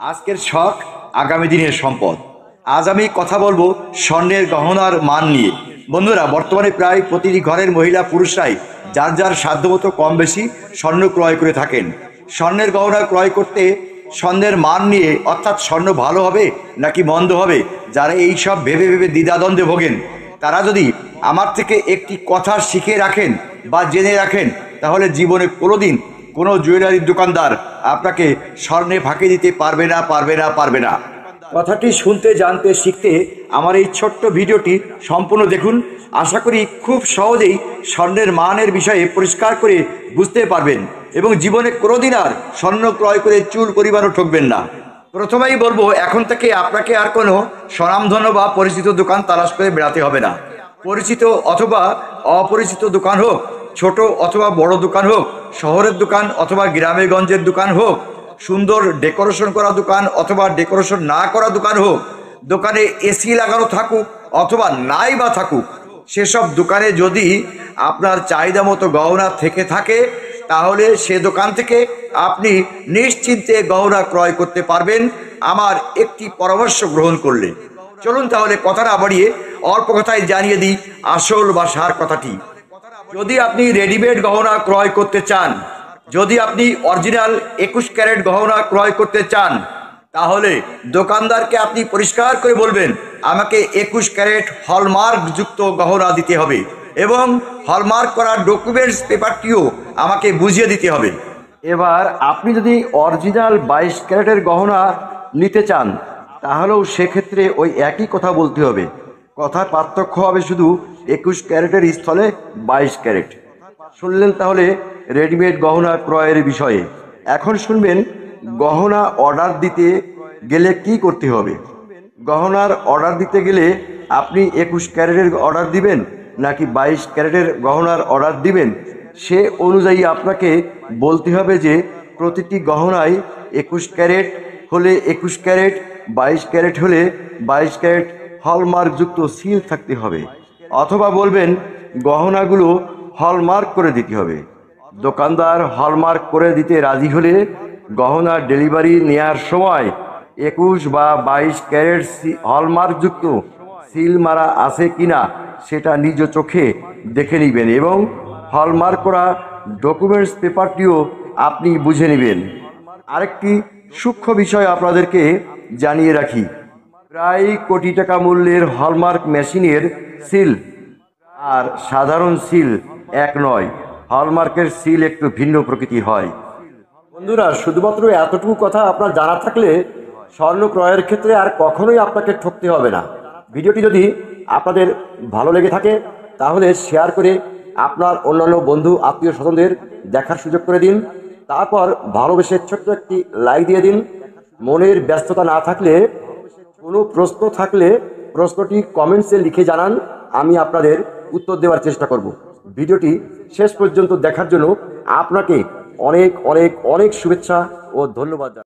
আজকের শখ আগামী দিনের সম্পদ। আজ আমি কথা বলবো স্বর্ণের গহনার মান নিয়ে। বন্ধুরা, বর্তমানে প্রায় প্রতিটি ঘরের মহিলা পুরুষরাই যার যার সাধ্যমতো কম বেশি স্বর্ণ ক্রয় করে থাকেন। স্বর্ণের গহনা ক্রয় করতে স্বর্ণের মান নিয়ে, অর্থাৎ স্বর্ণ ভালো হবে নাকি মন্দ হবে, যারা এই সব ভেবে ভেবে দ্বিধাদ্বন্দ্বে ভোগেন, তারা যদি আমার থেকে একটি কথা শিখে রাখেন বা জেনে রাখেন, তাহলে জীবনে কোনোদিন কোনো জুয়েলারির দোকানদার আপনাকে স্বর্ণে ফাঁকি দিতে পারবে না। কথাটি শুনতে, জানতে, শিখতে আমার এই ছোট্ট ভিডিওটি সম্পূর্ণ দেখুন। আশা করি খুব সহজেই স্বর্ণের মানের বিষয়ে পরিষ্কার করে বুঝতে পারবেন এবং জীবনে কোনোদিন আর স্বর্ণ ক্রয় করে চুল পরিমাণও ঠকবেন না। প্রথমেই বলবো, এখন থেকে আপনাকে আর কোনো স্বনামধন্য বা পরিচিত দোকান তালাশ করে বেড়াতে হবে না। পরিচিত অথবা অপরিচিত দোকান হোক, ছোট অথবা বড় দোকান হোক, শহরের দোকান অথবা গ্রামে গঞ্জের দোকান হোক, সুন্দর ডেকোরেশন করা দোকান অথবা ডেকোরেশন না করা দোকান হোক, দোকানে এসি লাগানো থাকুক অথবা নাই বা থাকুক, সেসব দোকানে যদি আপনার চাহিদা মতো গহনা থেকে থাকে, তাহলে সে দোকান থেকে আপনি নিশ্চিন্তে গহনা ক্রয় করতে পারবেন আমার একটি পরামর্শ গ্রহণ করলে। চলুন তাহলে কথা না বাড়িয়ে অল্প কথায় জানিয়ে দিই আসল বা সার কথাটি। যদি আপনি রেডিমেড গহনা ক্রয় করতে চান, যদি আপনি অরিজিনাল 21 ক্যারেট গহনা ক্রয় করতে চান, তাহলে দোকানদারকে আপনি পরিষ্কার করে বলবেন, আমাকে 21 ক্যারেট হলমার্ক যুক্ত গহনা দিতে হবে এবং হলমার্ক করা ডকুমেন্টস পেপারটিও আমাকে বুঝিয়ে দিতে হবে। এবার আপনি যদি অরিজিনাল 22 ক্যারেটের গহনা নিতে চান, তাহলেও সেক্ষেত্রে ওই একই কথা বলতে হবে। কথার পার্থক্য হবে শুধু 21 ক্যারেটের স্থলে 22 ক্যারেট। শুনলেন তাহলে রেডিমেড গহনা ক্রয়ের বিষয়ে। এখন শুনবেন গহনা অর্ডার দিতে গেলে কি করতে হবে। গহনার অর্ডার দিতে গেলে আপনি 21 ক্যারেটের অর্ডার দিবেন নাকি 22 ক্যারেটের গহনার অর্ডার দিবেন, সে অনুযায়ী আপনাকে বলতে হবে যে প্রতিটি গহনায় 21 ক্যারেট হলে 21 ক্যারেট, 22 ক্যারেট হলে 22 ক্যারেট হলমার্কযুক্ত সিল থাকতে হবে। অথবা বলবেন গহনাগুলো হলমার্ক করে দিতে হবে। দোকানদার হলমার্ক করে দিতে রাজি হলে গহনা ডেলিভারি নেয়ার সময় 21 বা 22 ক্যারেট হলমার্কযুক্ত সিল মারা আছে কিনা সেটা নিজ চোখে দেখে নেবেন এবং হলমার্ক করা ডকুমেন্টস পেপারটিও আপনি বুঝে নেবেন। আরেকটি সূক্ষ্ম বিষয় আপনাদেরকে জানিয়ে রাখি, প্রায় কোটি টাকা মূল্যের হলমার্ক মেশিনের সিল আর সাধারণ সিল এক নয়। হলমার্কের সিল একটু ভিন্ন প্রকৃতি হয়। বন্ধুরা, শুধুমাত্র এতটুকু কথা আপনার জানা থাকলে স্বর্ণ ক্রয়ের ক্ষেত্রে আর কখনোই আপনাকে ঠকতে হবে না। ভিডিওটি যদি আপনাদের ভালো লেগে থাকে, তাহলে শেয়ার করে আপনার অন্যান্য বন্ধু আত্মীয় স্বজনদের দেখার সুযোগ করে দিন। তারপর ভালোবেসে ছোট্ট একটি লাইক দিয়ে দিন। মনের ব্যস্ততা না থাকলে, কোনো প্রশ্ন থাকলে প্রশ্নটি কমেন্টসে লিখে জানান, আমি আপনাদের উত্তর দেওয়ার চেষ্টা করব। ভিডিওটি শেষ পর্যন্ত দেখার জন্য আপনাকে অনেক অনেক অনেক শুভেচ্ছা ও ধন্যবাদ।